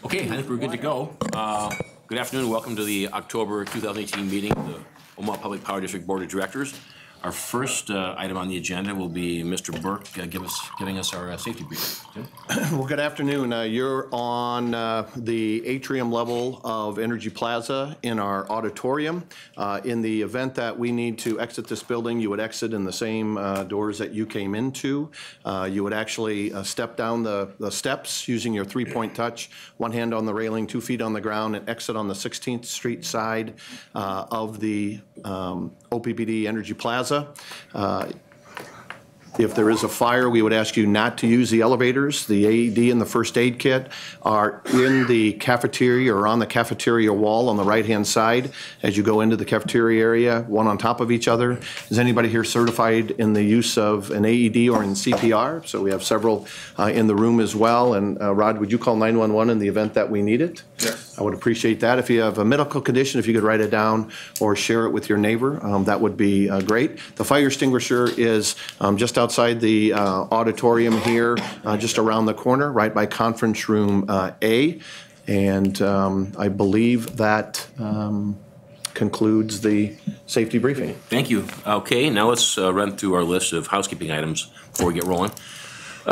Okay, I think we're good to go. Good afternoon. Welcome to the October 2018 meeting of the Omaha Public Power District Board of Directors. Our first item on the agenda will be Mr. Burke giving us our safety briefing. Well, good afternoon. You're on the atrium level of Energy Plaza in our auditorium. In the event that we need to exit this building, you would exit in the same doors that you came into. You would actually step down the steps using your three-point touch, one hand on the railing, 2 feet on the ground, and exit on the 16th Street side of the OPPD Energy Plaza. If there is a fire, we would ask you not to use the elevators. The AED and the first aid kit are in the cafeteria or on the cafeteria wall on the right-hand side as you go into the cafeteria area, one on top of each other. Is anybody here certified in the use of an AED or in CPR? So we have several in the room as well. And Rod, would you call 911 in the event that we need it? Yes. I would appreciate that. If you have a medical condition, if you could write it down or share it with your neighbor, that would be great. The fire extinguisher is just outside the auditorium here, just around the corner, right by conference room A. And I believe that concludes the safety briefing. Thank you. Okay, now let's run through our list of housekeeping items before we get rolling.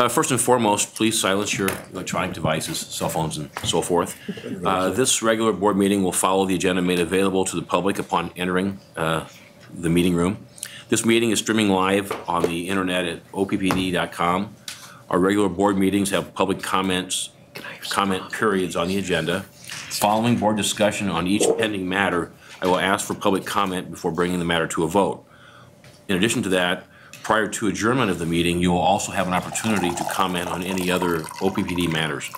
First and foremost, please silence your electronic devices, cell phones, and so forth. This regular board meeting will follow the agenda made available to the public upon entering the meeting room. This meeting is streaming live on the internet at OPPD.com. Our regular board meetings have public comment periods on the agenda. Following board discussion on each pending matter, I will ask for public comment before bringing the matter to a vote. In addition to that, prior to adjournment of the meeting, you will also have an opportunity to comment on any other OPPD matters.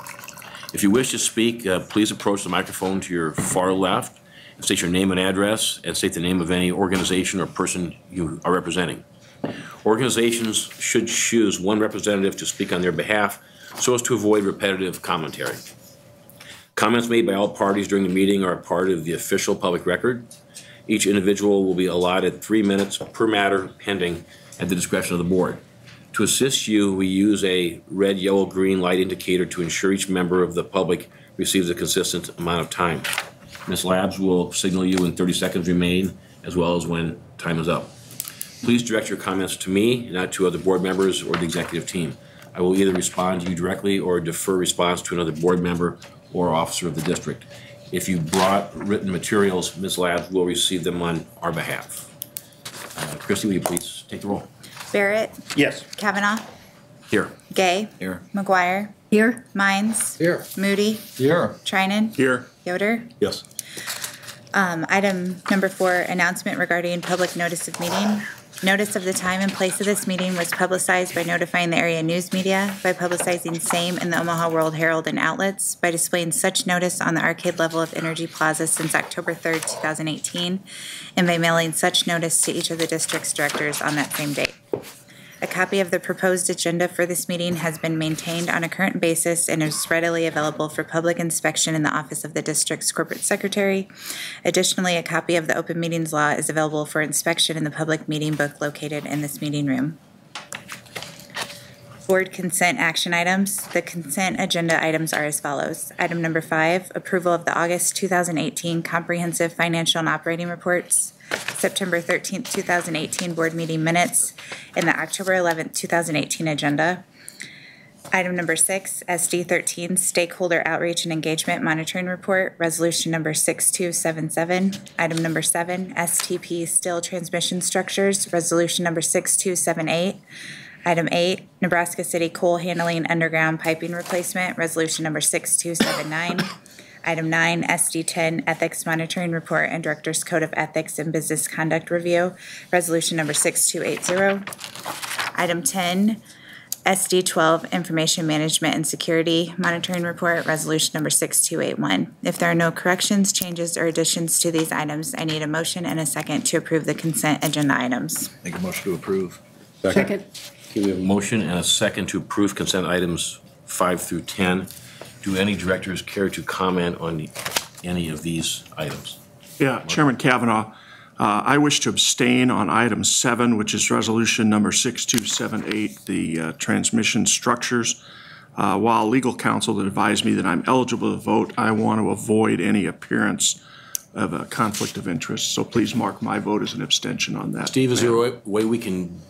If you wish to speak, please approach the microphone to your far left and state your name and address and state the name of any organization or person you are representing. Organizations should choose one representative to speak on their behalf so as to avoid repetitive commentary. Comments made by all parties during the meeting are a part of the official public record. Each individual will be allotted 3 minutes per matter pending at the discretion of the board. To assist you, we use a red, yellow, green light indicator to ensure each member of the public receives a consistent amount of time. Ms. Labs will signal you when 30 seconds remain, as well as when time is up. Please direct your comments to me, not to other board members or the executive team. I will either respond to you directly or defer response to another board member or officer of the district. If you brought written materials, Ms. Labs will receive them on our behalf. Christy, will you please take the roll? Barrett. Yes. Kavanaugh. Here. Gay. Here. McGuire. Here. Mines. Here. Moody. Here. Trinan. Here. Yoder. Yes. Item number 4, announcement regarding public notice of meeting. Notice of the time and place of this meeting was publicized by notifying the area news media, by publicizing same in the Omaha World Herald and outlets, by displaying such notice on the arcade level of Energy Plaza since October 3rd, 2018, and by mailing such notice to each of the district's directors on that same date. A copy of the proposed agenda for this meeting has been maintained on a current basis and is readily available for public inspection in the office of the district's corporate secretary. Additionally, a copy of the open meetings law is available for inspection in the public meeting book located in this meeting room. Board consent action items. The consent agenda items are as follows. Item number 5, approval of the August 2018 comprehensive financial and operating reports, September 13th, 2018 board meeting minutes, and the October 11th, 2018 agenda. Item number 6, SD 13 stakeholder outreach and engagement monitoring report, resolution number 6277. Item number 7, STP steel transmission structures, resolution number 6278. Item 8, Nebraska City coal handling underground piping replacement, resolution number 6279. Item 9, SD10 ethics monitoring report and director's code of ethics and business conduct review, resolution number 6280. Item 10, SD12 information management and security monitoring report, resolution number 6281. If there are no corrections, changes, or additions to these items, I need a motion and a second to approve the consent agenda items. Make a motion to approve. Second. Okay, we have a motion and a second to approve consent items 5 through 10. Do any directors care to comment on any of these items? Yeah, Chairman Kavanaugh, I wish to abstain on item 7, which is resolution number 6278, the transmission structures. While legal counsel had advised me that I'm eligible to vote, I want to avoid any appearance of a conflict of interest. So please mark my vote as an abstention on that. Steve, is there a way we can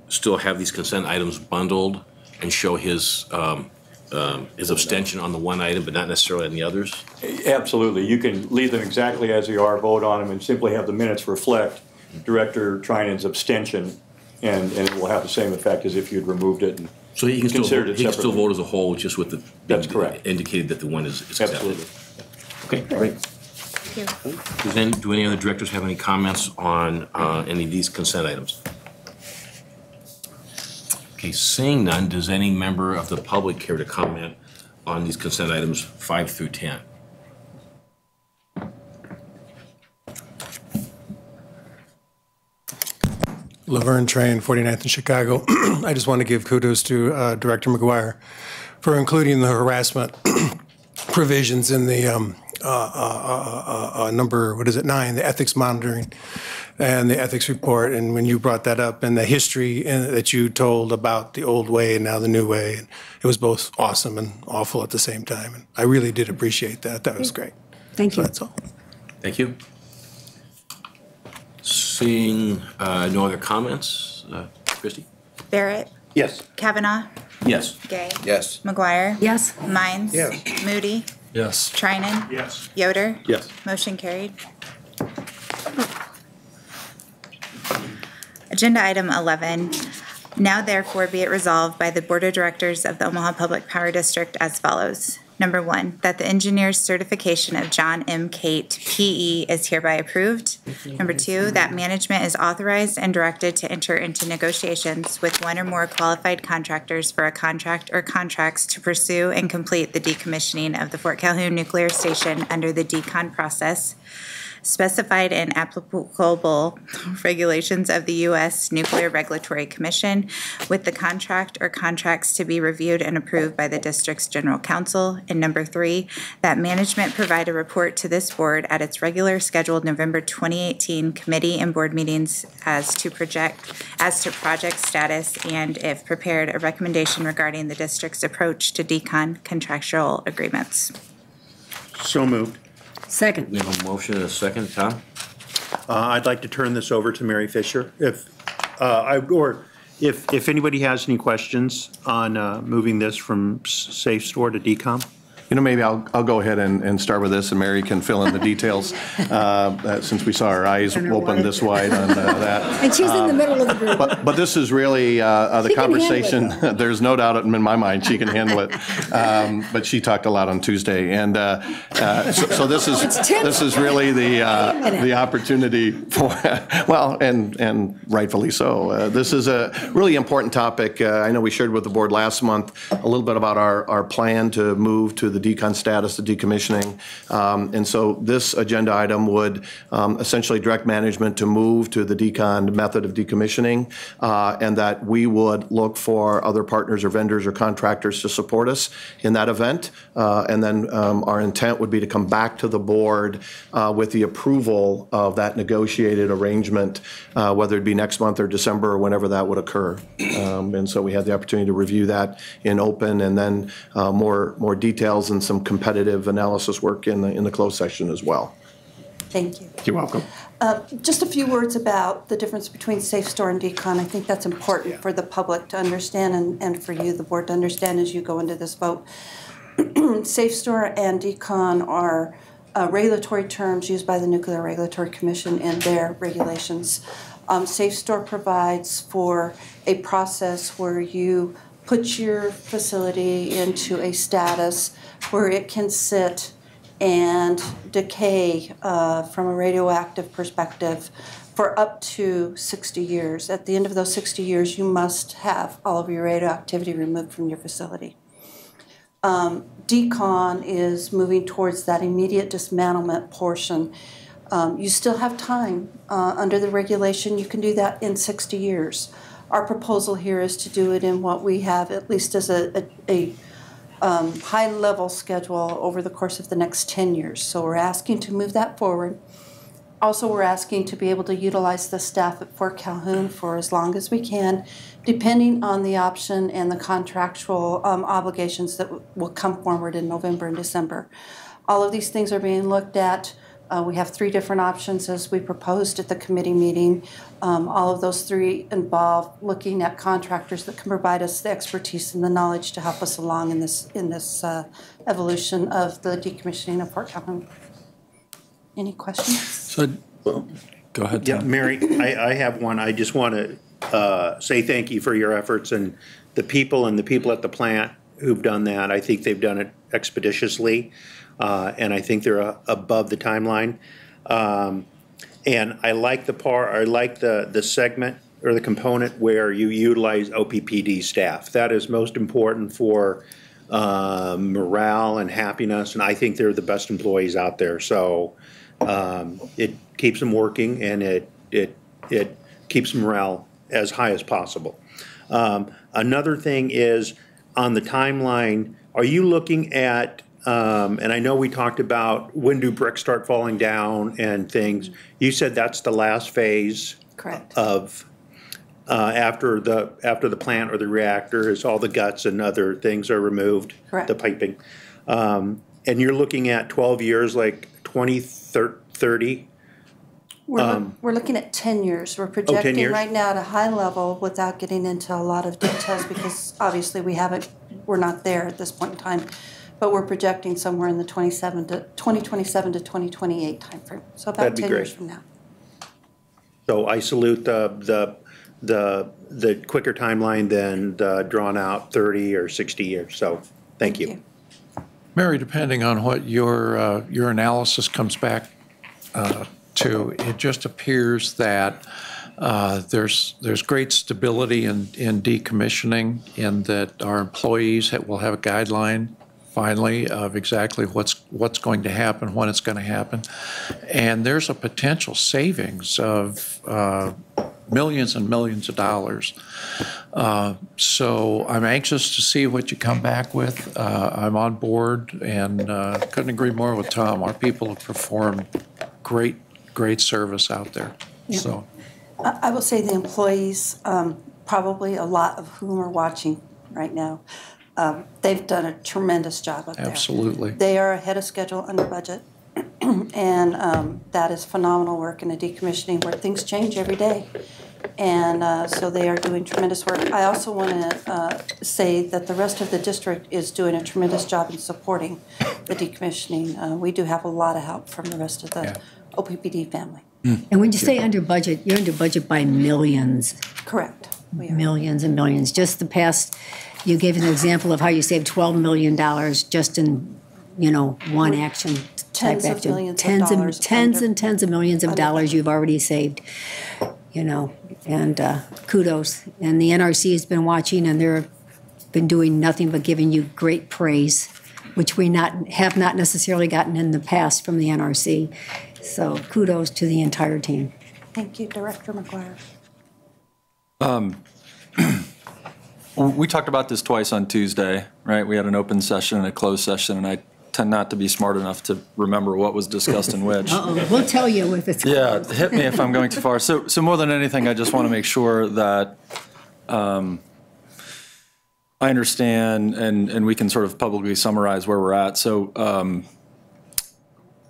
still have these consent items bundled and show his abstention on the one item, but not necessarily on the others? Absolutely. You can leave them exactly as they are, vote on them, and simply have the minutes reflect Director Trinan's abstention, and it will have the same effect as if you'd removed it. And So he can considered still, it he can still separately. vote as a whole, just with the. That's correct. Indicated that the one is accepted. Absolutely. Okay, great. Do any other directors have any comments on any of these consent items? Okay, seeing none, does any member of the public care to comment on these consent items 5 through 10? Laverne Train, 49th in Chicago. I just want to give kudos to Director McGuire for including the harassment provisions in the number, 9, the ethics monitoring and the ethics report. And when you brought that up and the history that you told about the old way and now the new way, and it was both awesome and awful at the same time. And I really did appreciate that. That was great. Thank you. So that's all. Thank you. Seeing no other comments, Christie? Barrett, Yes. Kavanaugh, Yes. Gay, Yes. McGuire. Yes. Mines. Yes. Moody, Yes. Trinan. Yes. Yoder. Yes. Motion carried. Agenda item 11. Now therefore be it resolved by the Board of Directors of the Omaha Public Power District as follows. Number 1, that the engineer's certification of John M. Cate, P.E. is hereby approved. Number 2, that management is authorized and directed to enter into negotiations with one or more qualified contractors for a contract or contracts to pursue and complete the decommissioning of the Fort Calhoun Nuclear Station under the decon process specified in applicable regulations of the U.S. Nuclear Regulatory Commission, with the contract or contracts to be reviewed and approved by the district's general counsel. And number 3, that management provide a report to this board at its regular scheduled November 2018 committee and board meetings as to project status, and if prepared, a recommendation regarding the district's approach to decon contractual agreements. So moved. Second. We have a motion and a second. Tom? I'd like to turn this over to Mary Fisher. If anybody has any questions on moving this from Safe Store to DCOM. Maybe I'll go ahead and start with this, and Mary can fill in the details, since we saw her eyes open this wide on that. And she's in the middle of the group. But this is really the She can handle conversation. it. There's no doubt in my mind she can handle it. But she talked a lot on Tuesday, and so this is really the opportunity for and rightfully so. This is a really important topic. I know we shared with the board last month a little bit about our plan to move to the decon status, the decommissioning. And so this agenda item would essentially direct management to move to the decon method of decommissioning, and that we would look for other partners or vendors or contractors to support us in that event. And then our intent would be to come back to the board with the approval of that negotiated arrangement, whether it be next month or December or whenever that would occur. And so we had the opportunity to review that in open, and then more details and some competitive analysis work in the closed session as well. Thank you. You're welcome. Just a few words about the difference between Safe Store and decon. I think that's important for the public to understand and for you, the board, to understand as you go into this vote. Safe Store and decon are regulatory terms used by the Nuclear Regulatory Commission in their regulations. Safe Store provides for a process where you put your facility into a status where it can sit and decay from a radioactive perspective for up to 60 years. At the end of those 60 years, you must have all of your radioactivity removed from your facility. Decon is moving towards that immediate dismantlement portion. You still have time. Under the regulation, you can do that in 60 years. Our proposal here is to do it in what we have, at least as a high-level schedule over the course of the next 10 years. So we're asking to move that forward. Also, we're asking to be able to utilize the staff at Fort Calhoun for as long as we can depending on the option and the contractual obligations that will come forward in November and December. All of these things are being looked at. We have 3 different options as we proposed at the committee meeting. All of those 3 involve looking at contractors that can provide us the expertise and the knowledge to help us along in this evolution of the decommissioning of Fort Calhoun. Any questions? So, go ahead, Yeah, Tom. Mary, I have one. I just want to say thank you for your efforts and the people at the plant who've done that. I think they've done it expeditiously, and I think they're above the timeline. And I like the segment or the component where you utilize OPPD staff. That is most important for morale and happiness, and I think they're the best employees out there. So it keeps them working, and it keeps morale as high as possible. Another thing is on the timeline, are you looking at, and I know we talked about when do bricks start falling down and things. You said that's the last phase. Correct. Of after the plant or the reactor is all the guts and other things are removed. Correct. The piping. And you're looking at 12 years, like 2030? We're looking at 10 years. We're 10 projecting years? right now at a high level without getting into a lot of details because obviously we're not there at this point in time. But we're projecting somewhere in the 2027 to 2028 timeframe. So about That'd be 10 years great. from now. So I salute the quicker timeline than the drawn out 30 or 60 years. So thank you. Mary, depending on what your analysis comes back to, it just appears that there's great stability in decommissioning, in that our employees will have a guideline finally of exactly what's going to happen, when it's going to happen, and there's a potential savings of millions and millions of dollars. So I'm anxious to see what you come back with. I'm on board and couldn't agree more with Tom. Our people have performed great service out there. Yeah. So I will say the employees, probably a lot of whom are watching right now, they've done a tremendous job up there. absolutely. They are ahead of schedule, under budget, and that is phenomenal work in a decommissioning where things change every day. And so they are doing tremendous work. I also want to say that the rest of the district is doing a tremendous job in supporting the decommissioning. We do have a lot of help from the rest of the OPPD family. And when you say under budget, you're under budget by millions, Correct. We are. millions and millions. Just the past, you gave an example of how you saved $12 million just in, one action. Tens type of action. millions of Tens dollars tens under- and tens of millions of under dollars budget. you've already saved, and kudos. And the NRC has been watching, and they've been doing nothing but giving you great praise, which we have not necessarily gotten in the past from the NRC. So kudos to the entire team. Thank you, Director McGuire. We talked about this twice on Tuesday, right? We had an open session and a closed session, and I tend not to be smart enough to remember what was discussed in which. Uh-oh, we'll tell you if it's Yeah, close. hit me if I'm going too far. So more than anything, I just want to make sure that I understand and we can sort of publicly summarize where we're at. So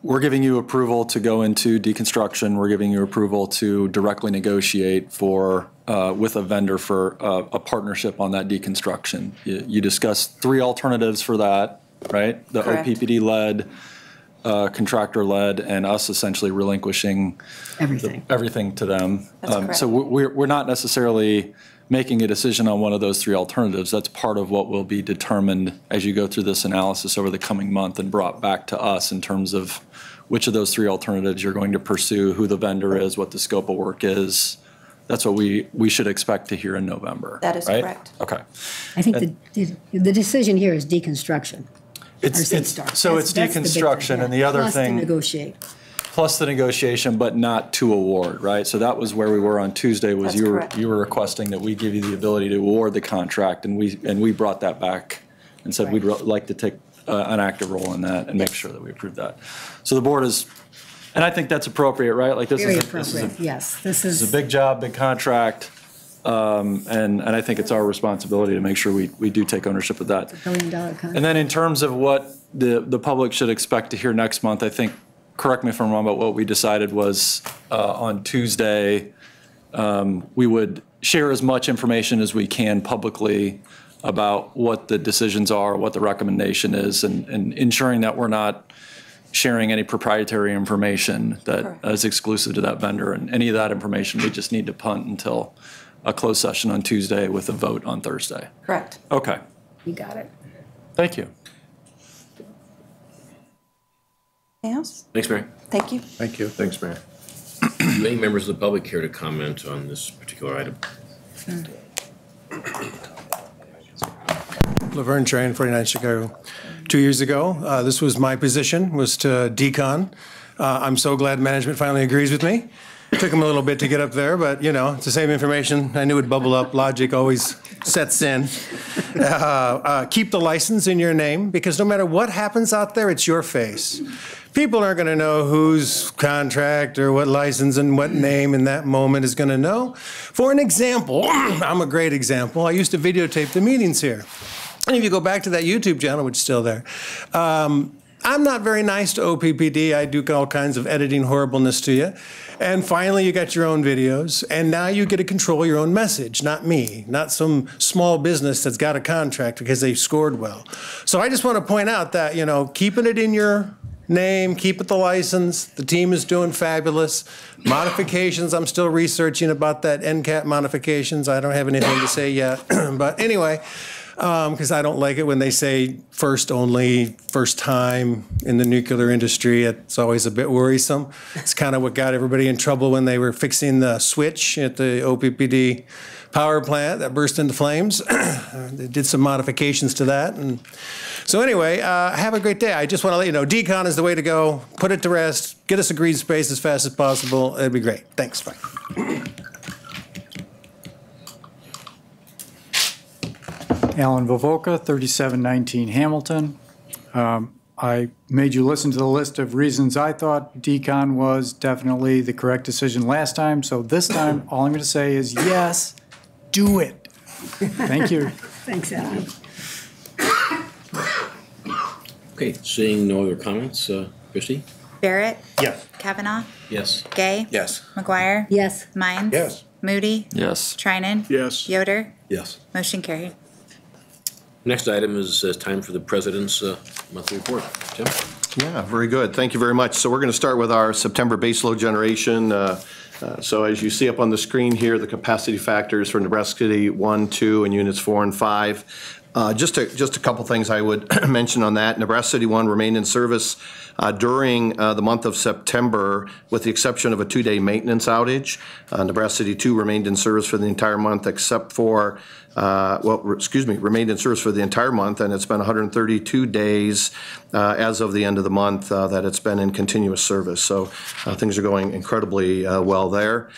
we're giving you approval to go into deconstruction. We're giving you approval to directly negotiate with a vendor for a partnership on that deconstruction. You discussed 3 alternatives for that, right? The Correct. OPPD-led, contractor-led, and us essentially relinquishing everything to them. That's correct. So we're not necessarily making a decision on one of those 3 alternatives. That's part of what will be determined as you go through this analysis over the coming month and brought back to us in terms of which of those 3 alternatives you're going to pursue, who the vendor is, what the scope of work is. That's what we should expect to hear in November. That is right? correct. Okay. I think the decision here is deconstruction. It's deconstruction, and the other Plus thing. to negotiate. Plus the negotiation, but not to award, right? So that was where we were on Tuesday, was That's correct. you were requesting that we give you the ability to award the contract, and we brought that back and said we'd like to take an active role in that and make sure that we approve that. So the board is, and I think that's appropriate, right? Like this Very is appropriate, yes. This It's a is, big job, big contract. And I think it's our responsibility to make sure we do take ownership of that. $1 billion contract. And then in terms of what the public should expect to hear next month, I think, correct me if I'm wrong, but what we decided was on Tuesday, we would share as much information as we can publicly about what the decisions are, what the recommendation is, and ensuring that we're not sharing any proprietary information that is exclusive to that vendor. And any of that information, we just need to punt until a closed session on Tuesday with a vote on Thursday. Correct. Okay. You got it. Thank you. Anything else? Thanks, Mary. Thank you. Thank you. Thanks, Mayor. Do any members of the public care to comment on this particular item? Laverne Train, 49 Chicago. 2 years ago, this was my position, was to decon. I'm so glad management finally agrees with me. Took them a little bit to get up there, but you know, it's the same information. I knew it'd bubble up. Logic always sets in. Keep the license in your name, because no matter what happens out there, it's your face. People aren't going to know whose contract or what license and what name in that moment is going to know. For an example, I'm a great example. I used to videotape the meetings here. And if you go back to that YouTube channel, which is still there, I'm not very nice to OPPD. I do all kinds of editing horribleness to you. And finally, you got your own videos. And now you get to control your own message, not me, not some small business that's got a contract because they scored well. So I just want to point out that, you know, keeping it in your name, keep it the license. The team is doing fabulous. Modifications, I'm still researching about that NCAP modifications. I don't have anything to say yet. But anyway, because I don't like it when they say first only, first time in the nuclear industry. It's always a bit worrisome. It's kind of what got everybody in trouble when they were fixing the switch at the OPPD power plant that burst into flames. They did some modifications to that. And so anyway, have a great day. I just want to let you know, decon is the way to go. Put it to rest. Get us a green space as fast as possible. It'd be great. Thanks. Bye. Alan Vovoka, 3719 Hamilton. I made you listen to the list of reasons I thought decon was definitely the correct decision last time. So this time, all I'm going to say is yes, do it. Thank you. Thanks, Alan. Okay, seeing no other comments, Christie? Barrett? Yes. Kavanaugh? Yes. Gay? Yes. McGuire? Yes. Mines? Yes. Moody? Yes. Trinan? Yes. Yoder? Yes. Motion carried. Next item is time for the President's monthly report. Jim? Yeah, very good. Thank you very much. So we're going to start with our September baseload generation. So as you see up on the screen here, the capacity factors for Nebraska City 1, 2, and units 4 and 5. Just a couple things I would mention on that. Nebraska City 1 remained in service during the month of September, with the exception of a 2-day maintenance outage. Nebraska City 2 remained in service for the entire month except for remained in service for the entire month, and it's been 132 days as of the end of the month that it's been in continuous service. So things are going incredibly well there.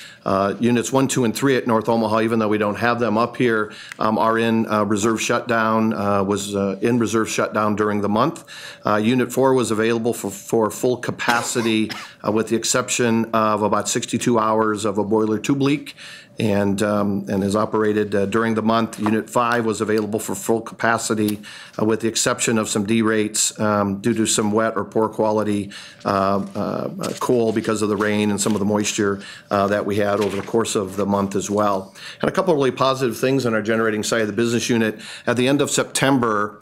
Units 1, 2, and 3 at North Omaha, even though we don't have them up here, are in reserve shutdown, was in reserve shutdown during the month. Unit 4 was available for full capacity with the exception of about 62 hours of a boiler tube leak, and is operated during the month. Unit 5 was available for full capacity with the exception of some derates due to some wet or poor quality coal because of the rain and some of the moisture that we had over the course of the month as well. And a couple of really positive things on our generating side of the business unit. At the end of September,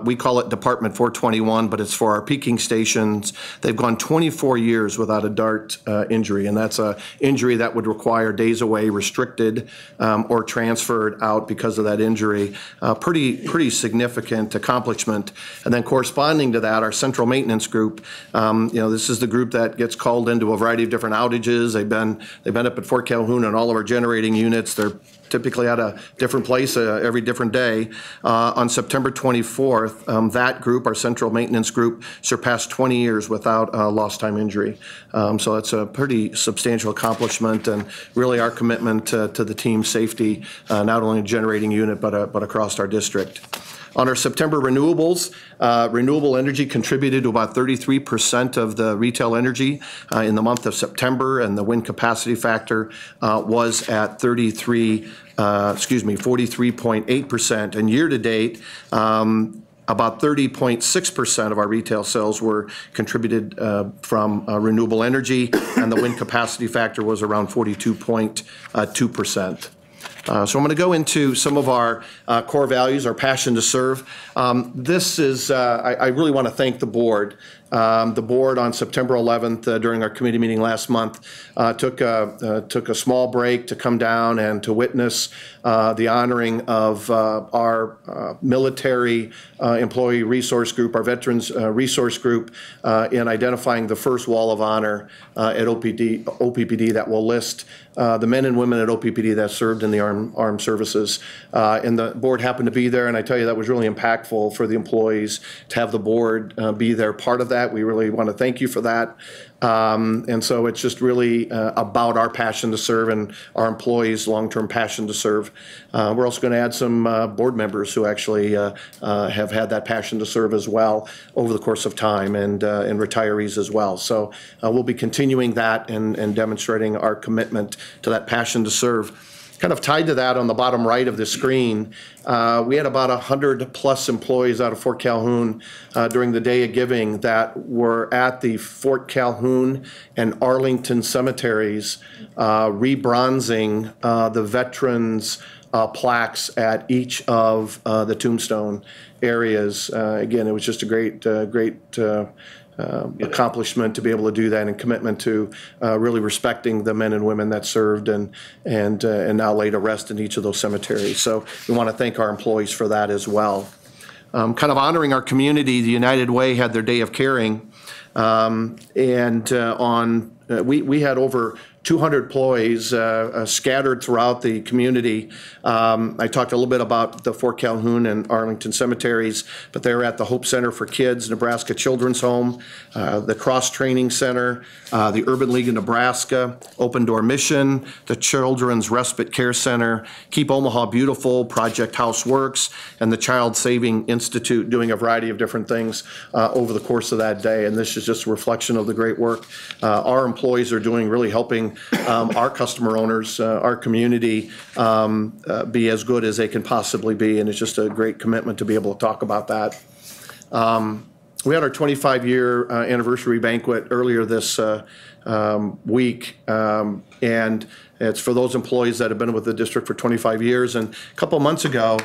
we call it Department 421, but it's for our peaking stations. They've gone 24 years without a DART injury, and that's an injury that would require days away, restricted, or transferred out because of that injury. Pretty significant accomplishment. And then corresponding to that, our central maintenance group, this is the group that gets called into a variety of different outages. They've been up at Fort Calhoun on all of our generating units. They're typically at a different place every different day. On September 24th, that group, our central maintenance group, surpassed 20 years without a lost time injury. So that's a pretty substantial accomplishment, and really our commitment to the team's safety, not only in generating unit, but across our district. On our September renewables, renewable energy contributed to about 33% of the retail energy in the month of September, and the wind capacity factor was at 43.8%. And year to date, about 30.6% of our retail sales were contributed from renewable energy, and the wind capacity factor was around 42.2%. So I'm going to go into some of our core values, our passion to serve. This is, I really want to thank the board. The board on September 11th, during our committee meeting last month, took a small break to come down and to witness the honoring of our military employee resource group, our veterans resource group, in identifying the first wall of honor at OPPD that will list the men and women at OPPD that served in the armed services. And the board happened to be there, and I tell you, that was really impactful for the employees to have the board be there, part of that. We really want to thank you for that. And so it's just really about our passion to serve and our employees' long-term passion to serve. We're also going to add some board members who actually have had that passion to serve as well over the course of time, and retirees as well. So we'll be continuing that and demonstrating our commitment to that passion to serve. Kind of tied to that, on the bottom right of the screen, we had about 100+ employees out of Fort Calhoun during the Day of Giving that were at the Fort Calhoun and Arlington cemeteries rebronzing the veterans' plaques at each of the tombstone areas. Again, it was just a great accomplishment to be able to do that, and commitment to really respecting the men and women that served and now laid to rest in each of those cemeteries. So we want to thank our employees for that as well. Kind of honoring our community, the United Way had their Day of Caring, we had over 200 employees scattered throughout the community. I talked a little bit about the Fort Calhoun and Arlington cemeteries, but they were at the Hope Center for Kids, Nebraska Children's Home, the Cross Training Center, the Urban League of Nebraska, Open Door Mission, the Children's Respite Care Center, Keep Omaha Beautiful, Project House Works, and the Child Saving Institute, doing a variety of different things over the course of that day. And this is just a reflection of the great work our employees are doing, really helping our customer owners, our community, be as good as they can possibly be. And it's just a great commitment to be able to talk about that. We had our 25-year anniversary banquet earlier this week, and it's for those employees that have been with the district for 25 years. And a couple months ago,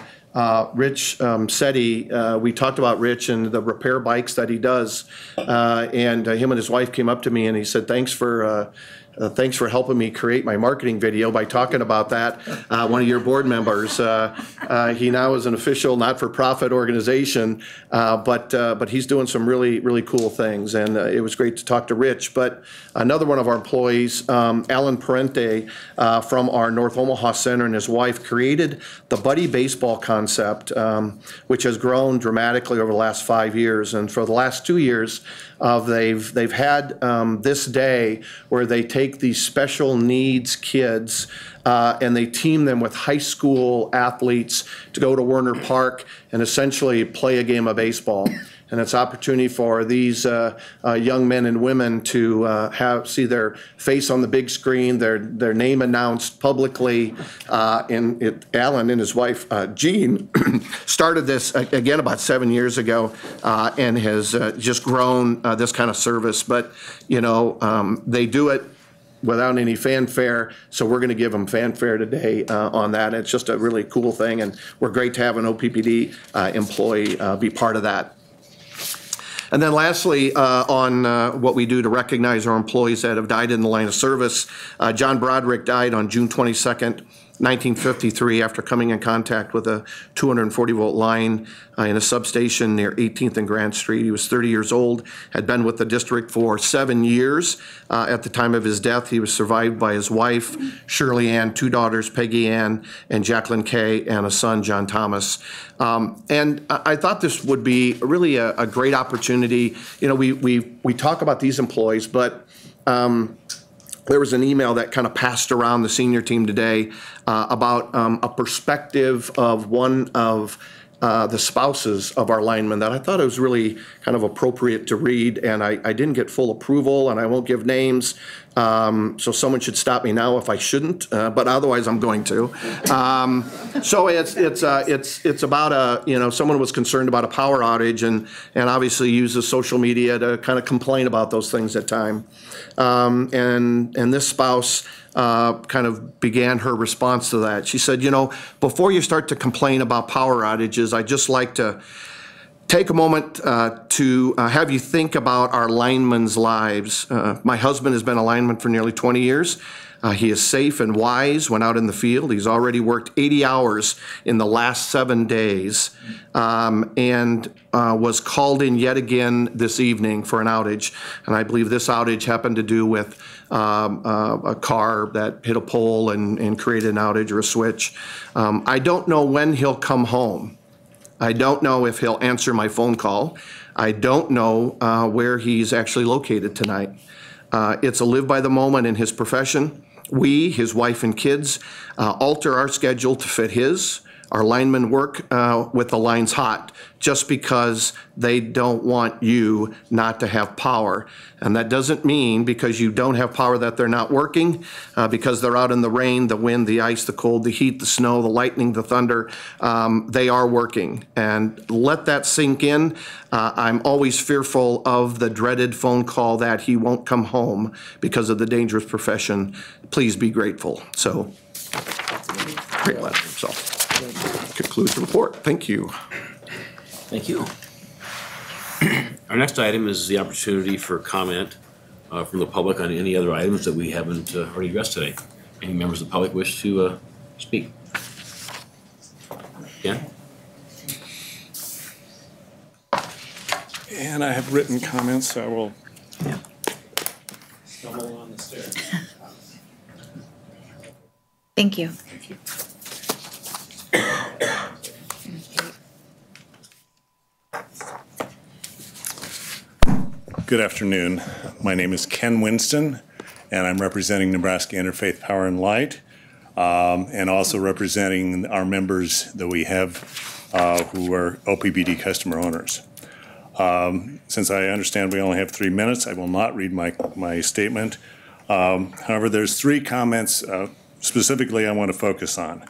Rich Setti, we talked about Rich and the repair bikes that he does, and him and his wife came up to me and he said, thanks for helping me create my marketing video by talking about that. One of your board members, he now is an official not-for-profit organization, but he's doing some really cool things, and it was great to talk to Rich. But another one of our employees, Alan Parente, from our North Omaha Center, and his wife created the Buddy Baseball concept, which has grown dramatically over the last 5 years. And for the last 2 years, they've had this day where they take these special needs kids and they team them with high school athletes to go to Werner Park and essentially play a game of baseball. And it's opportunity for these young men and women to see their face on the big screen, their name announced publicly. Alan and his wife, Jean, started this, again, about 7 years ago, and has just grown this kind of service. But, you know, they do it without any fanfare, so we're going to give them fanfare today on that. It's just a really cool thing, and we're great to have an OPPD employee be part of that. And then lastly, on what we do to recognize our employees that have died in the line of service, John Broderick died on June 22nd, 1953, after coming in contact with a 240-volt line in a substation near 18th and Grant Street. He was 30 years old, had been with the district for 7 years. At the time of his death, he was survived by his wife, Shirley Ann, 2 daughters, Peggy Ann and Jacqueline Kay, and a son, John Thomas. And I thought this would be really a great opportunity. You know, we talk about these employees, but there was an email that kind of passed around the senior team today about a perspective of one of the spouses of our linemen that I thought it was really kind of appropriate to read, and I didn't get full approval, and I won't give names, so someone should stop me now if I shouldn't, but otherwise I'm going to. So it's about someone was concerned about a power outage and obviously uses social media to kind of complain about those things at time. And this spouse kind of began her response to that. She said, before you start to complain about power outages, I'd just like to take a moment to have you think about our linemen's lives. My husband has been a lineman for nearly 20 years. He is safe and wise when out in the field. He's already worked 80 hours in the last 7 days and was called in yet again this evening for an outage. And I believe this outage happened to do with a car that hit a pole and created an outage or a switch. I don't know when he'll come home. I don't know if he'll answer my phone call. I don't know where he's actually located tonight. It's a live by the moment in his profession. We, his wife and kids, alter our schedule to fit his. Our linemen work with the lines hot just because they don't want you not to have power. And that doesn't mean because you don't have power that they're not working, because they're out in the rain, the wind, the ice, the cold, the heat, the snow, the lightning, the thunder. They are working. And let that sink in. I'm always fearful of the dreaded phone call that he won't come home because of the dangerous profession. Please be grateful. So, great letter. So. Concludes the report. Thank you. Thank you. Our next item is the opportunity for comment from the public on any other items that we haven't already addressed today. Any members of the public wish to speak? Ken? And I have written comments, so I will stumble on the stairs. Thank you. Thank you. Good afternoon. My name is Ken Winston, and I'm representing Nebraska Interfaith Power and Light, and also representing our members that we have who are OPPD customer owners. Since I understand we only have 3 minutes, I will not read my statement. However, there's 3 comments specifically I want to focus on.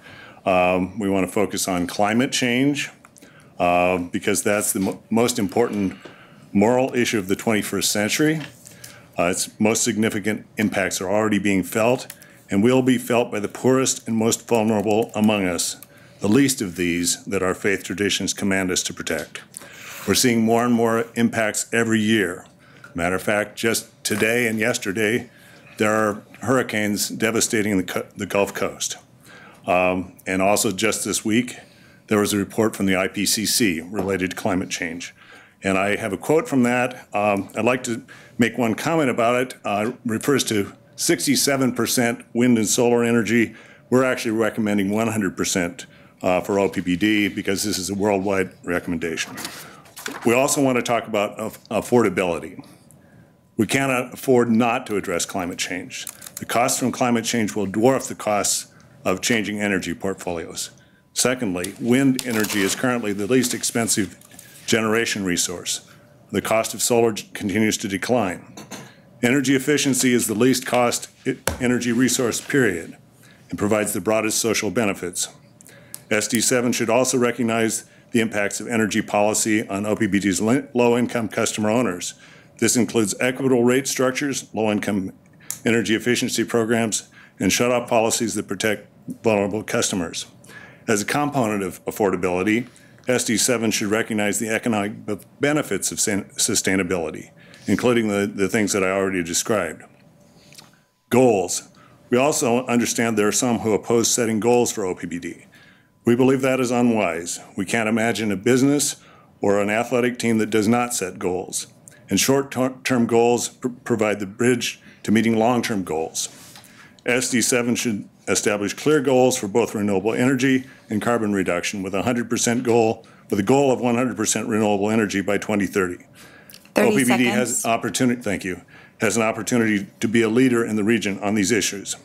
We want to focus on climate change because that's the most important moral issue of the 21st century. Its most significant impacts are already being felt and will be felt by the poorest and most vulnerable among us, the least of these that our faith traditions command us to protect. We're seeing more and more impacts every year. Matter of fact, just today and yesterday, there are hurricanes devastating the Gulf Coast. And also just this week, there was a report from the IPCC related to climate change. And I have a quote from that. I'd like to make one comment about it. It refers to 67% wind and solar energy. We're actually recommending 100% for OPPD because this is a worldwide recommendation. We also want to talk about affordability. We cannot afford not to address climate change. The costs from climate change will dwarf the costs of changing energy portfolios. Secondly, wind energy is currently the least expensive generation resource. The cost of solar continues to decline. Energy efficiency is the least cost energy resource, period, and provides the broadest social benefits. SD7 should also recognize the impacts of energy policy on OPPD's low-income customer owners. This includes equitable rate structures, low-income energy efficiency programs, and shut-off policies that protect vulnerable customers. As a component of affordability, SD7 should recognize the economic benefits of sustainability, including the things that I already described. Goals. We also understand there are some who oppose setting goals for OPPD. We believe that is unwise. We can't imagine a business or an athletic team that does not set goals. And short-term goals provide the bridge to meeting long-term goals. SD7 should establish clear goals for both renewable energy and carbon reduction with a goal of 100% renewable energy by 2030. 30 OPPD seconds. has an opportunity to be a leader in the region on these issues.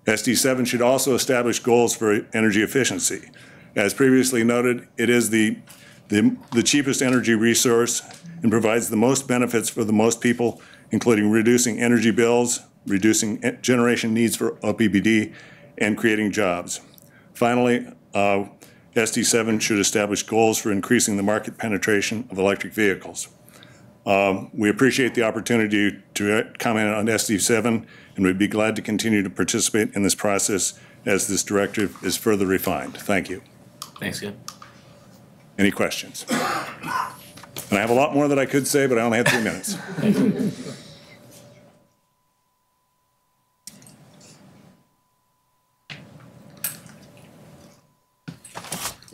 SD7 should also establish goals for energy efficiency. As previously noted, it is the cheapest energy resource and provides the most benefits for the most people, including reducing energy bills, reducing generation needs for OPPD, and creating jobs. Finally, SD7 should establish goals for increasing the market penetration of electric vehicles. We appreciate the opportunity to comment on SD7, and we'd be glad to continue to participate in this process as this directive is further refined. Thank you. Thanks, Ken. Any questions? And I have a lot more that I could say, but I only have 3 minutes.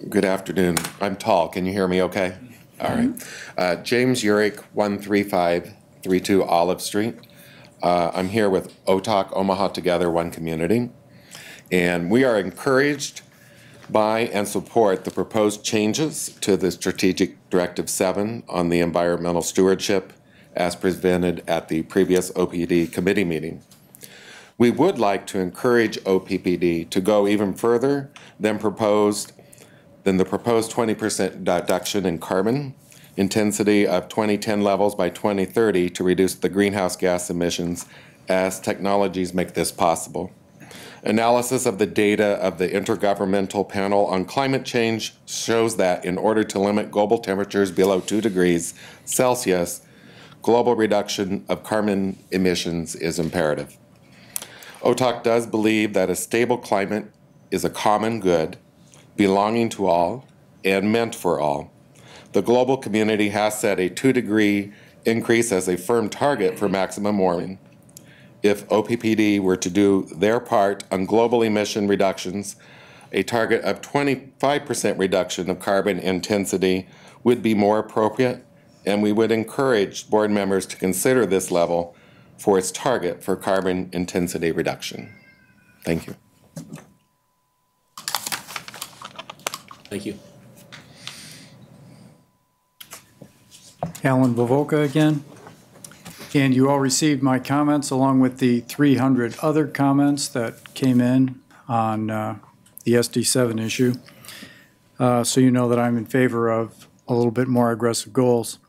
Good afternoon. I'm tall. Can you hear me okay? All right. James Urick, 13532 Olive Street. I'm here with OTOC, Omaha Together, One Community. And we are encouraged by and support the proposed changes to the Strategic Directive 7 on the environmental stewardship as presented at the previous OPPD committee meeting. We would like to encourage OPPD to go even further than the proposed 20% reduction in carbon intensity of 2010 levels by 2030 to reduce the greenhouse gas emissions as technologies make this possible. Analysis of the data of the Intergovernmental Panel on Climate Change shows that in order to limit global temperatures below 2 degrees Celsius, global reduction of carbon emissions is imperative. OTOC does believe that a stable climate is a common good, belonging to all, and meant for all. The global community has set a 2-degree increase as a firm target for maximum warming. If OPPD were to do their part on global emission reductions, a target of 25% reduction of carbon intensity would be more appropriate, and we would encourage board members to consider this level for its target for carbon intensity reduction. Thank you. Thank you. Alan Vovoka again. And you all received my comments along with the 300 other comments that came in on the SD7 issue. So you know that I'm in favor of a little bit more aggressive goals.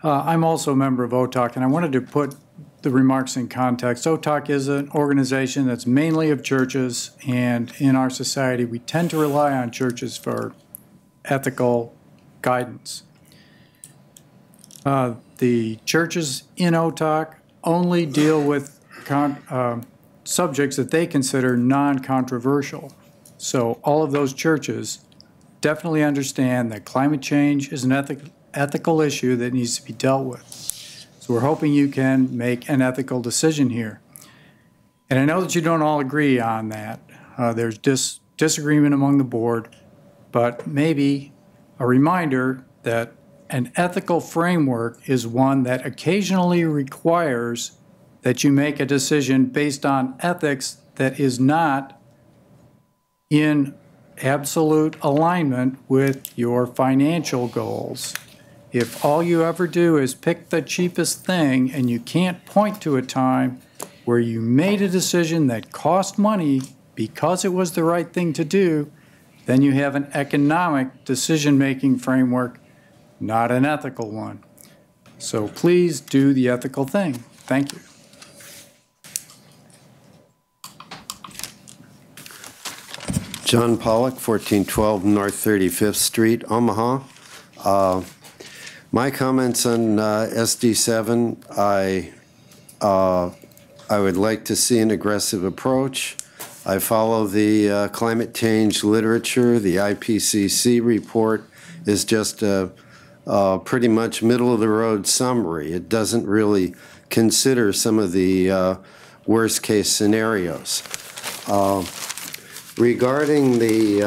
I'm also a member of OTOC, and I wanted to put the remarks in context. OTOC is an organization that's mainly of churches, and in our society we tend to rely on churches for ethical guidance. The churches in OTOC only deal with subjects that they consider non-controversial. So all of those churches definitely understand that climate change is an ethical issue that needs to be dealt with. So we're hoping you can make an ethical decision here. And I know that you don't all agree on that. There's disagreement among the board, but maybe a reminder that an ethical framework is one that occasionally requires that you make a decision based on ethics that is not in absolute alignment with your financial goals. If all you ever do is pick the cheapest thing and you can't point to a time where you made a decision that cost money because it was the right thing to do, then you have an economic decision-making framework, not an ethical one. So please do the ethical thing. Thank you. John Pollock, 1412 North 35th Street, Omaha. My comments on SD7, I would like to see an aggressive approach. I follow the climate change literature. The IPCC report is just a pretty much middle-of-the-road summary. It doesn't really consider some of the worst-case scenarios. Regarding the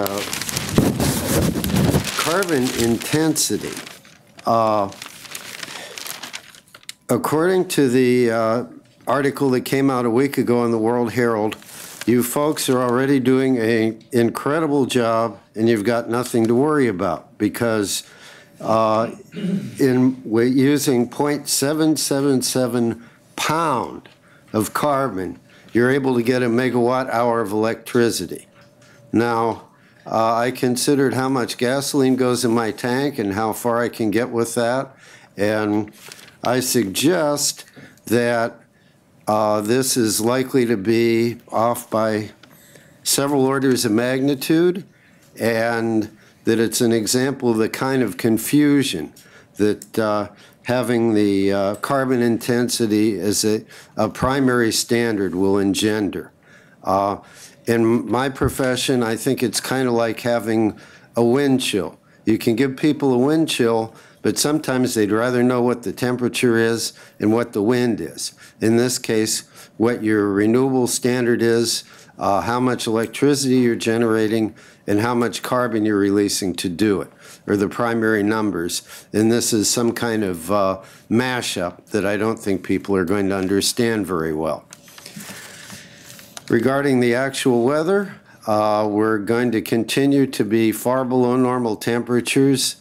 carbon intensity, according to the article that came out a week ago in the World Herald, you folks are already doing an incredible job, and you've got nothing to worry about because using 0.777 pound of carbon, you're able to get a megawatt hour of electricity. Now, I considered how much gasoline goes in my tank and how far I can get with that. And I suggest that this is likely to be off by several orders of magnitude, and that it's an example of the kind of confusion that having the carbon intensity as a primary standard will engender. In my profession, I think it's kind of like having a wind chill. You can give people a wind chill, but sometimes they'd rather know what the temperature is and what the wind is. In this case, what your renewable standard is, how much electricity you're generating, and how much carbon you're releasing to do it, are the primary numbers. And this is some kind of mashup that I don't think people are going to understand very well. Regarding the actual weather, we're going to continue to be far below normal temperatures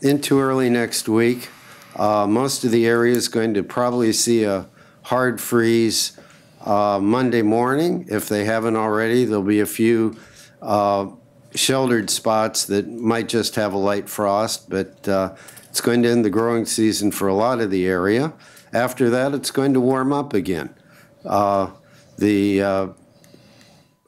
into early next week. Most of the area is going to probably see a hard freeze Monday morning. If they haven't already, there'll be a few sheltered spots that might just have a light frost, but it's going to end the growing season for a lot of the area. After that, it's going to warm up again. The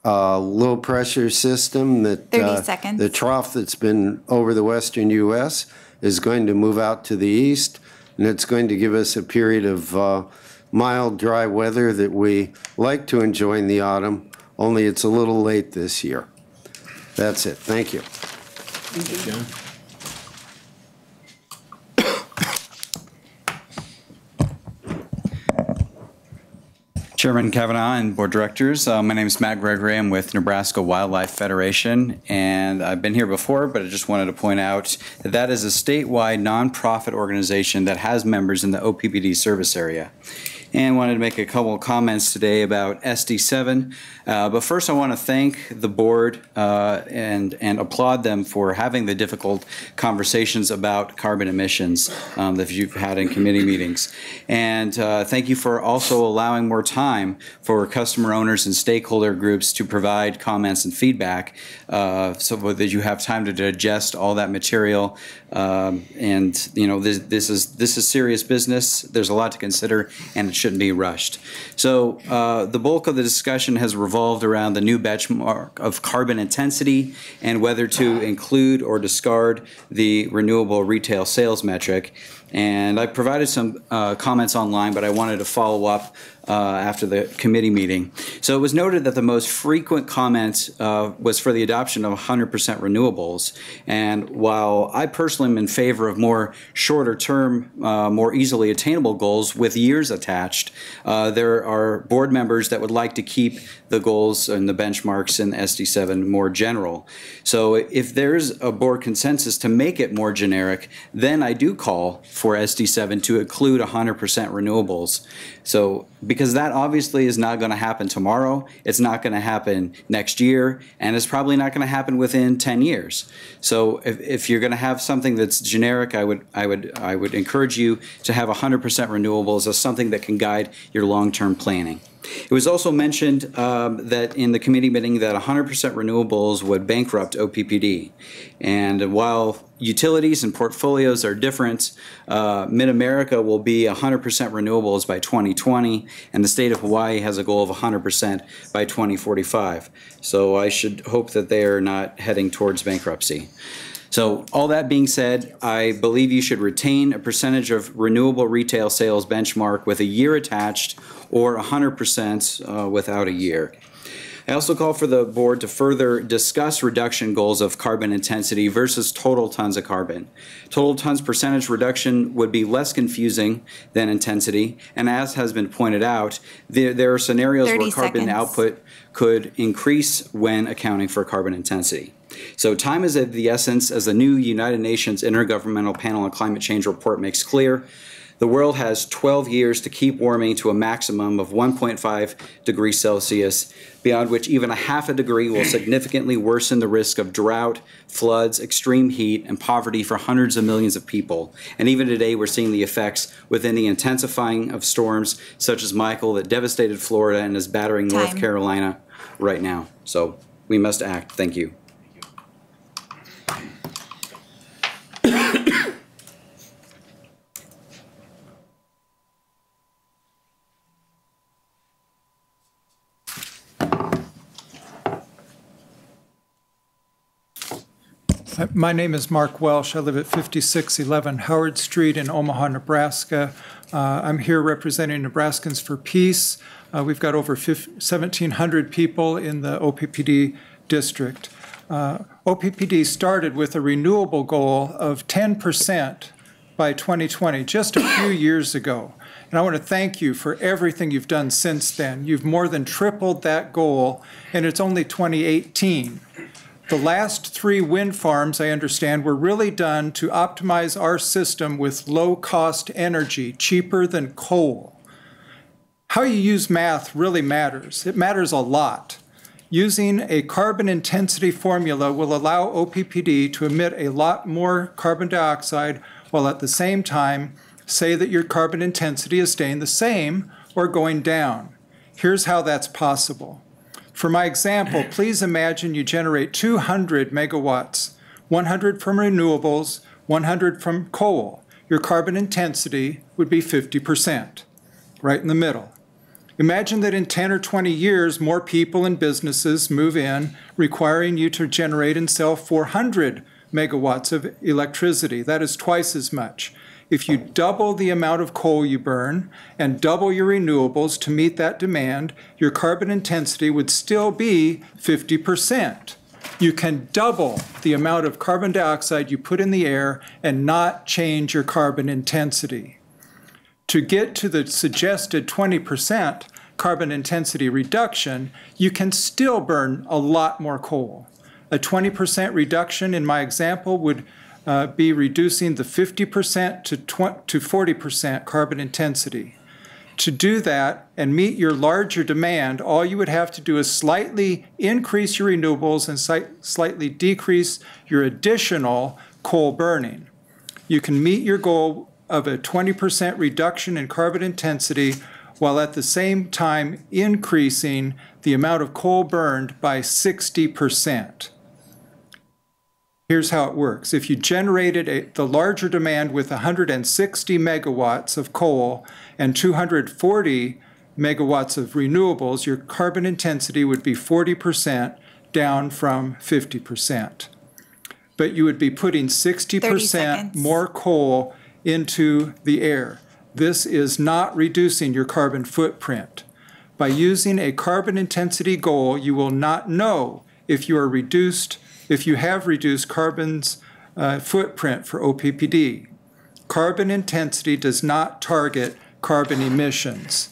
low pressure system that 30 seconds. the trough that's been over the western U.S. is going to move out to the east, and it's going to give us a period of mild, dry weather that we like to enjoy in the autumn, only it's a little late this year. That's it. Thank you. Thank you, John. Chairman Kavanaugh and Board Directors, my name is Matt Gregory. I'm with Nebraska Wildlife Federation, and I've been here before, but I just wanted to point out that that is a statewide nonprofit organization that has members in the OPPD service area. And wanted to make a couple of comments today about SD7. But first I want to thank the board and applaud them for having the difficult conversations about carbon emissions that you've had in committee meetings. And thank you for also allowing more time for customer owners and stakeholder groups to provide comments and feedback so that you have time to digest all that material. And you know, this is serious business. There's a lot to consider, and it shouldn't be rushed. So the bulk of the discussion has revolved around the new benchmark of carbon intensity and whether to include or discard the renewable retail sales metric. And I provided some comments online, but I wanted to follow up after the committee meeting. So it was noted that the most frequent comment was for the adoption of 100% renewables. And while I personally am in favor of more shorter term, more easily attainable goals with years attached, there are board members that would like to keep the goals and the benchmarks in SD7 more general. So if there's a board consensus to make it more generic, then I do call for SD7 to include 100% renewables. So because that obviously is not going to happen tomorrow, it's not going to happen next year, and it's probably not going to happen within 10 years. So if you're going to have something that's generic, I would encourage you to have 100% renewables as something that can guide your long-term planning. It was also mentioned that in the committee meeting that 100% renewables would bankrupt OPPD. And while utilities and portfolios are different, Mid-America will be 100% renewables by 2020, and the state of Hawaii has a goal of 100% by 2045. So I should hope that they are not heading towards bankruptcy. So all that being said, I believe you should retain a percentage of renewable retail sales benchmark with a year attached or 100% without a year. I also call for the board to further discuss reduction goals of carbon intensity versus total tons of carbon. Total tons percentage reduction would be less confusing than intensity, and as has been pointed out, there are scenarios where carbon output could increase when accounting for carbon intensity. So time is of the essence, as the new United Nations Intergovernmental Panel on Climate Change report makes clear. The world has 12 years to keep warming to a maximum of 1.5 degrees Celsius, beyond which even a half a degree will significantly worsen the risk of drought, floods, extreme heat, and poverty for hundreds of millions of people. And even today, we're seeing the effects within the intensifying of storms such as Michael that devastated Florida and is battering North Carolina right now. So we must act. Thank you. My name is Mark Welsh. I live at 5611 Howard Street in Omaha, Nebraska. I'm here representing Nebraskans for Peace. We've got over 1,700 people in the OPPD district. OPPD started with a renewable goal of 10% by 2020, just a few years ago. And I want to thank you for everything you've done since then. You've more than tripled that goal, and it's only 2018. The last 3 wind farms, I understand, were really done to optimize our system with low-cost energy, cheaper than coal. How you use math really matters. It matters a lot. Using a carbon intensity formula will allow OPPD to emit a lot more carbon dioxide while at the same time say that your carbon intensity is staying the same or going down. Here's how that's possible. For my example, please imagine you generate 200 megawatts, 100 from renewables, 100 from coal. Your carbon intensity would be 50%, right in the middle. Imagine that in 10 or 20 years, more people and businesses move in, requiring you to generate and sell 400 megawatts of electricity. That is twice as much. If you double the amount of coal you burn and double your renewables to meet that demand, your carbon intensity would still be 50%. You can double the amount of carbon dioxide you put in the air and not change your carbon intensity. To get to the suggested 20% carbon intensity reduction, you can still burn a lot more coal. A 20% reduction in my example would be reducing the 50% to 40% carbon intensity. To do that and meet your larger demand, all you would have to do is slightly increase your renewables and slightly decrease your additional coal burning. You can meet your goal of a 20% reduction in carbon intensity while at the same time increasing the amount of coal burned by 60%. Here's how it works. If you generated the larger demand with 160 megawatts of coal and 240 megawatts of renewables, your carbon intensity would be 40% down from 50%. But you would be putting 60% more coal into the air. This is not reducing your carbon footprint. By using a carbon intensity goal, you will not know if you have reduced carbon's footprint for OPPD. Carbon intensity does not target carbon emissions.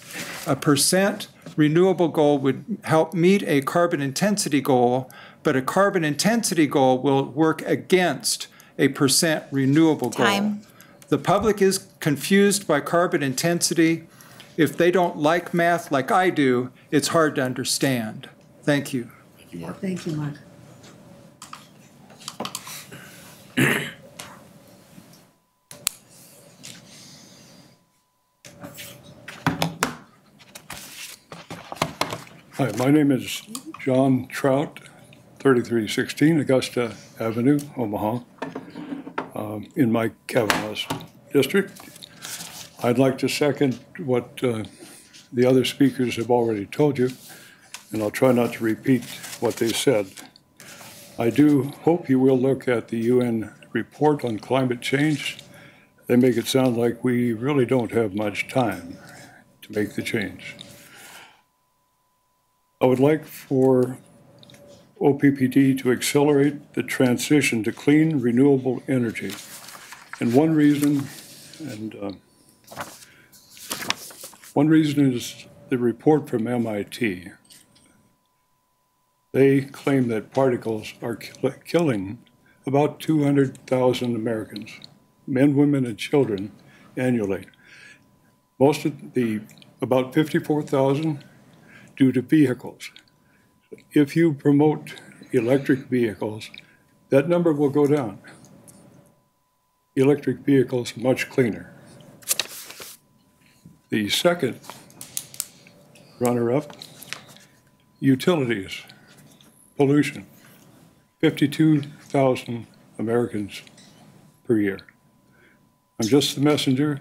A percent renewable goal would help meet a carbon intensity goal, but a carbon intensity goal will work against a percent renewable goal. The public is confused by carbon intensity. If they don't like math like I do, it's hard to understand. Thank you. Thank you, Mark. Thank you, Mark. Hi, my name is John Trout, 3316 Augusta Avenue, Omaha, in Mike Kavanaugh's district. I'd like to second what the other speakers have already told you, and I'll try not to repeat what they said. I do hope you will look at the UN report on climate change. They make it sound like we really don't have much time to make the change. I would like for OPPD to accelerate the transition to clean, renewable energy. And one reason is the report from MIT. They claim that particles are killing about 200,000 Americans, men, women, and children, annually. Most of about 54,000 due to vehicles. If you promote electric vehicles, that number will go down. Electric vehicles much cleaner. The second runner-up, utilities, pollution, 52,000 Americans per year. I'm just the messenger.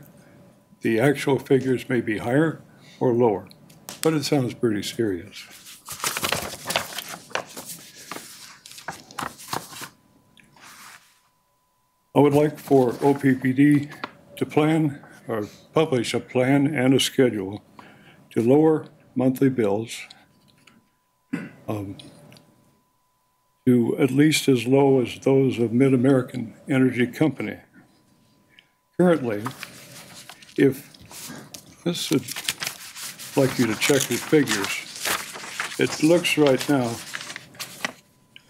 The actual figures may be higher or lower, but it sounds pretty serious. I would like for OPPD to plan or publish a plan and a schedule to lower monthly bills to at least as low as those of Mid-American Energy Company. Currently, if this would like you to check the figures, it looks right now,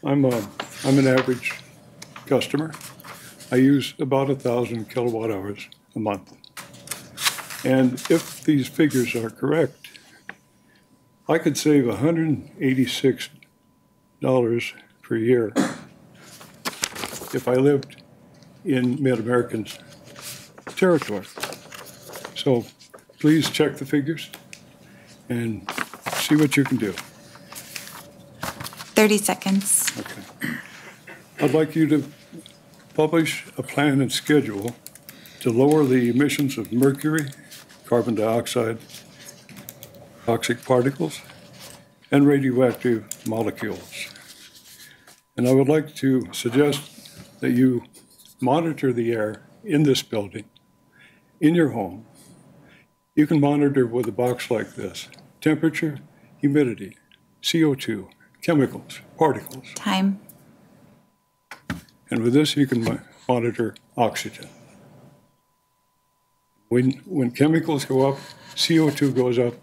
I'm an average customer. I use about 1,000 kilowatt hours a month. And if these figures are correct, I could save $186 per year if I lived in Mid-American's territory. So please check the figures and see what you can do. 30 seconds. Okay. I'd like you to publish a plan and schedule to lower the emissions of mercury, carbon dioxide, toxic particles, and radioactive molecules. And I would like to suggest that you monitor the air in this building, in your home. You can monitor with a box like this: temperature, humidity, CO2, chemicals, particles. Time. And with this, you can monitor oxygen. When chemicals go up, CO2 goes up,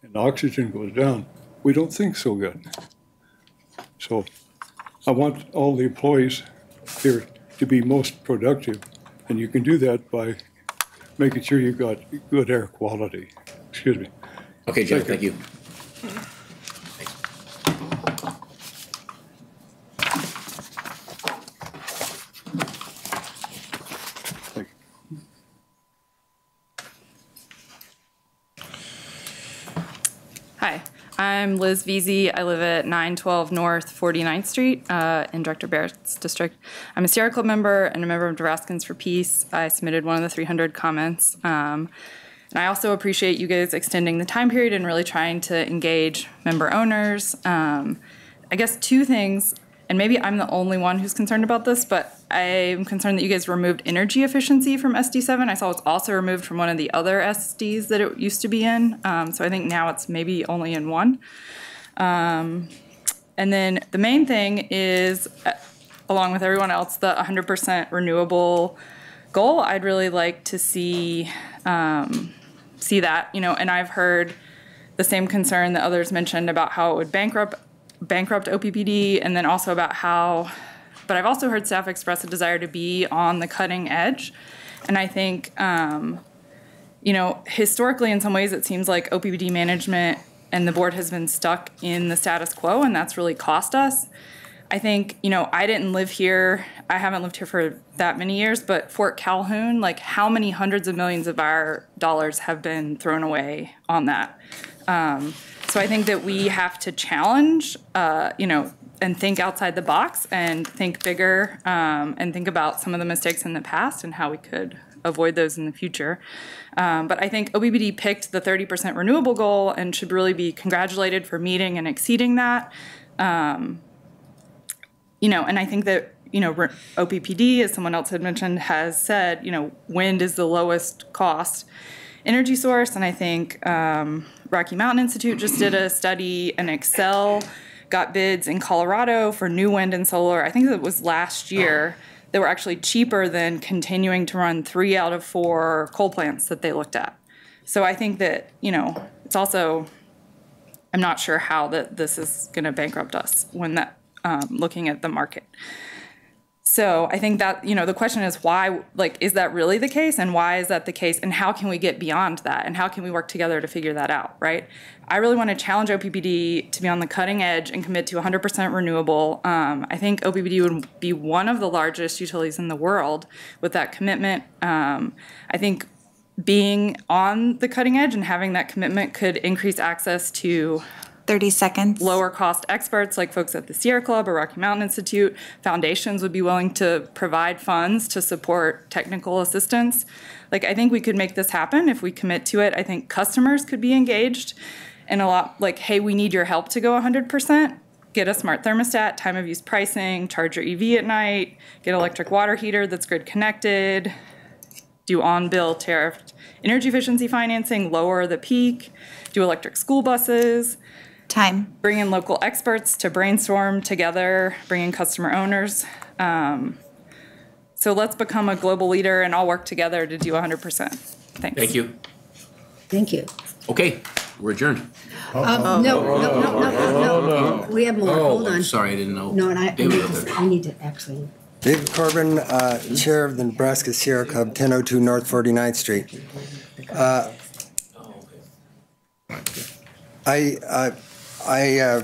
and oxygen goes down, we don't think so good. So I want all the employees here to be most productive, and you can do that by making sure you've got good air quality. Excuse me. Okay, Jeff, thank you. Hi, I'm Liz Veazey. I live at 912 North 49th Street in Director Barrett's district. I'm a Sierra Club member and a member of Nebraskans for Peace. I submitted one of the 300 comments. And I also appreciate you guys extending the time period and really trying to engage member owners. I guess two things, and maybe I'm the only one who's concerned about this, but I'm concerned that you guys removed energy efficiency from SD7. I saw it's also removed from one of the other SDs that it used to be in. So I think now it's maybe only in one. And then the main thing is, along with everyone else, the 100% renewable goal. I'd really like to see that, and I've heard the same concern that others mentioned about how it would bankrupt OPPD, and then also about how, but I've also heard staff express a desire to be on the cutting edge. And I think, historically in some ways it seems like OPPD management and the board has been stuck in the status quo, and that's really cost us. I think, I didn't live here. I haven't lived here for that many years, but Fort Calhoun, like how many hundreds of millions of our dollars have been thrown away on that? So I think that we have to challenge, and think outside the box and think bigger, and think about some of the mistakes in the past and how we could avoid those in the future. But I think OPPD picked the 30% renewable goal and should really be congratulated for meeting and exceeding that. And I think that, OPPD, as someone else had mentioned, has said, wind is the lowest cost energy source. And I think Rocky Mountain Institute just did a study, and Excel got bids in Colorado for new wind and solar. I think it was last year. They were actually cheaper than continuing to run 3 out of 4 coal plants that they looked at. So I think that, it's also, I'm not sure how that this is going to bankrupt us when that, looking at the market. So I think that, the question is why, is that really the case? And why is that the case? And how can we get beyond that? And how can we work together to figure that out, right? I really want to challenge OPPD to be on the cutting edge and commit to 100% renewable. I think OPPD would be one of the largest utilities in the world with that commitment. I think being on the cutting edge and having that commitment could increase access to 30 seconds. Lower cost experts like folks at the Sierra Club or Rocky Mountain Institute. Foundations would be willing to provide funds to support technical assistance. I think we could make this happen if we commit to it. I think customers could be engaged in a lot, hey, we need your help to go 100%. get a smart thermostat, time of use pricing, charge your EV at night, get electric water heater that's grid connected, do on-bill tariffed energy efficiency financing, lower the peak, do electric school buses. Time. Bring in local experts to brainstorm together, bring in customer owners. So let's become a global leader and all work together to do 100%. Thanks. Thank you. Thank you. Okay, we're adjourned. No. We have more. Hold on. I'm sorry, I didn't know. No, and David, I need to actually. David Corbin, Chair of the Nebraska Sierra Club, 1002 North 49th Street. I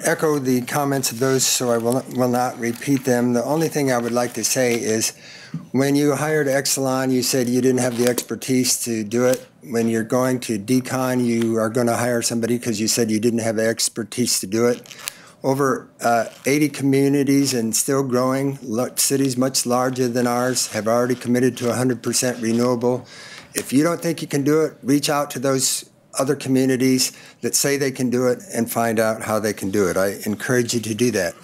echo the comments of those, so I will not repeat them. The only thing I would like to say is, when you hired Exelon, you said you didn't have the expertise to do it. When you're going to decon, you are going to hire somebody because you said you didn't have the expertise to do it. Over 80 communities and still growing, cities much larger than ours have already committed to 100% renewable. If you don't think you can do it, reach out to those other communities that say they can do it and find out how they can do it. I encourage you to do that.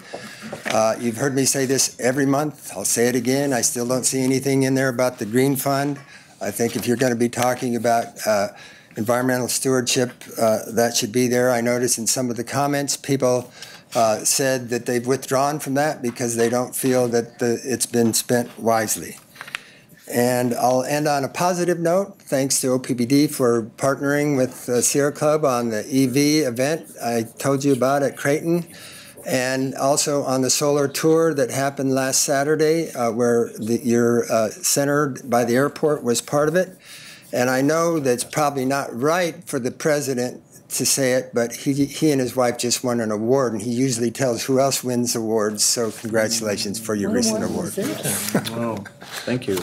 You've heard me say this every month. I'll say it again. I still don't see anything in there about the Green Fund. I think if you're going to be talking about environmental stewardship, that should be there. I noticed in some of the comments, people said that they've withdrawn from that because they don't feel that it's been spent wisely. And I'll end on a positive note. Thanks to OPPD for partnering with Sierra Club on the EV event I told you about at Creighton, and also on the solar tour that happened last Saturday, where your center by the airport was part of it. And I know that's probably not right for the president to say it, but he and his wife just won an award, and he usually tells who else wins awards. So congratulations for your recent award. Wow, thank you.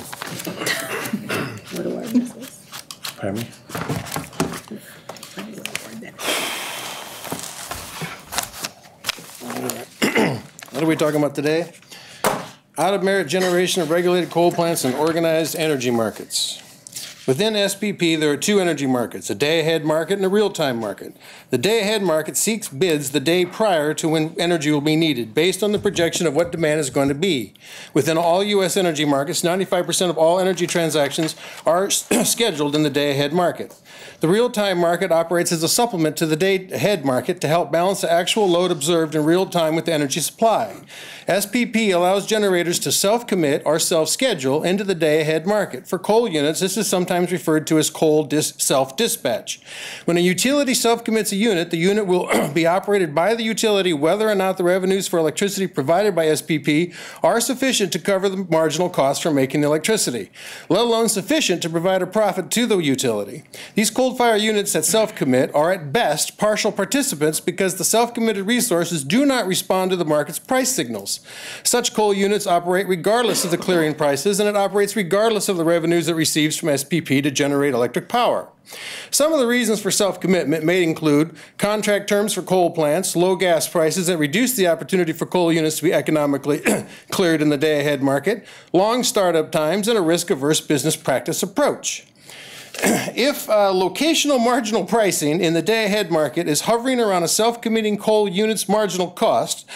What award is this? Pardon me? What are we talking about today? Out-of-merit generation of regulated coal plants and organized energy markets. Within SPP, there are two energy markets, a day-ahead market and a real-time market. The day-ahead market seeks bids the day prior to when energy will be needed, based on the projection of what demand is going to be. Within all U.S. energy markets, 95% of all energy transactions are scheduled in the day-ahead market. The real-time market operates as a supplement to the day-ahead market to help balance the actual load observed in real time with the energy supply. SPP allows generators to self-commit or self-schedule into the day-ahead market. For coal units, this is sometimes referred to as coal self-dispatch. When a utility self-commits a unit, the unit will be operated by the utility whether or not the revenues for electricity provided by SPP are sufficient to cover the marginal cost for making the electricity, let alone sufficient to provide a profit to the utility. These coal-fired units that self-commit are at best partial participants because the self-committed resources do not respond to the market's price signals. Such coal units operate regardless of the clearing prices, and it operates regardless of the revenues it receives from SPP to generate electric power. Some of the reasons for self-commitment may include contract terms for coal plants, low gas prices that reduce the opportunity for coal units to be economically cleared in the day-ahead market, long startup times, and a risk-averse business practice approach. If locational marginal pricing in the day-ahead market is hovering around a self-committing coal unit's marginal cost,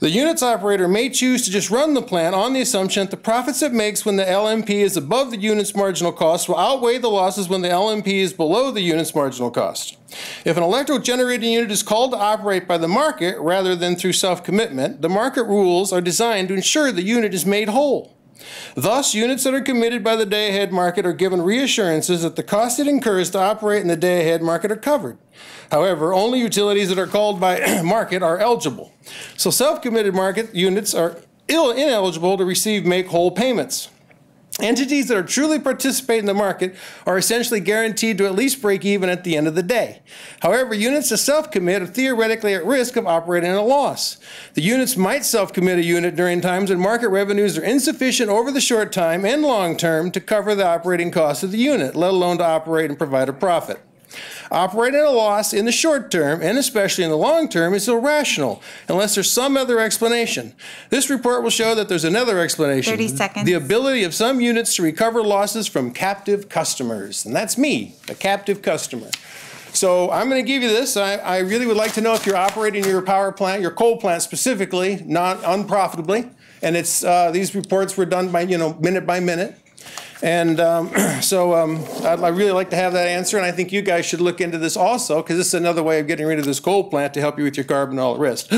the unit's operator may choose to just run the plant on the assumption that the profits it makes when the LMP is above the unit's marginal cost will outweigh the losses when the LMP is below the unit's marginal cost. If an electrical generating unit is called to operate by the market rather than through self-commitment, the market rules are designed to ensure the unit is made whole. Thus, units that are committed by the day-ahead market are given reassurances that the cost it incurs to operate in the day-ahead market are covered. However, only utilities that are called by market are eligible. So self-committed market units are ineligible to receive make-whole payments. Entities that are truly participating in the market are essentially guaranteed to at least break even at the end of the day. However, units that self-commit are theoretically at risk of operating at a loss. The units might self-commit a unit during times when market revenues are insufficient over the short time and long term to cover the operating costs of the unit, let alone to operate and provide a profit. Operating at a loss in the short term, and especially in the long term, is irrational, unless there's some other explanation. This report will show that there's another explanation. 30 seconds. The ability of some units to recover losses from captive customers. And that's me, a captive customer. So I'm going to give you this. I really would like to know if you're operating your power plant, your coal plant specifically, not unprofitably. And it's these reports were done by, minute by minute. And I'd really like to have that answer, and I think you guys should look into this also, because this is another way of getting rid of this coal plant to help you with your carbon and all the rest.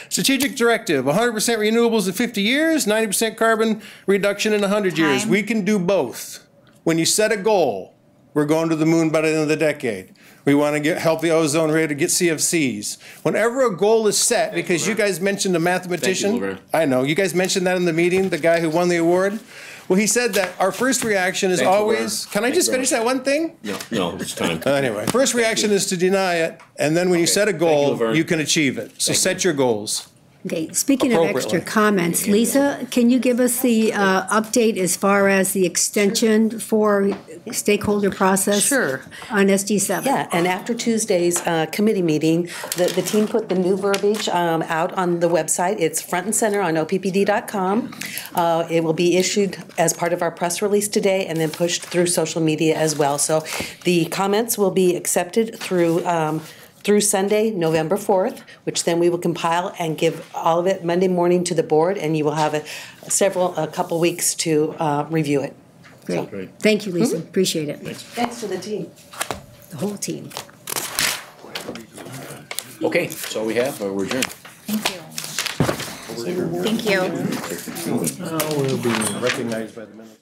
Strategic directive, 100% renewables in 50 years, 90% carbon reduction in 100 years. We can do both. When you set a goal, we're going to the moon by the end of the decade. We want to help the ozone rate to get CFCs. Whenever a goal is set, because you guys mentioned the mathematician. I know, you guys mentioned that in the meeting, the guy who won the award. Well, he said that our first reaction is always, can I just finish that one thing? No, it's time. Anyway, first reaction is to deny it, and then when you set a goal, you can achieve it. So set your goals. Okay, speaking of extra comments, Lisa, can you give us the update as far as the extension for stakeholder process? Sure. On SD7? Yeah, and after Tuesday's committee meeting, the team put the new verbiage out on the website. It's front and center on OPPD.com. It will be issued as part of our press release today and then pushed through social media as well. So the comments will be accepted through Sunday, November 4th, which then we will compile and give all of it Monday morning to the board, and you will have a couple weeks to review it. Great. So. Thank you, Lisa. Appreciate it. Thanks to the team. The whole team. Okay, that's all we have. We're adjourned. Thank you. Thank you. We'll be recognized by the minute.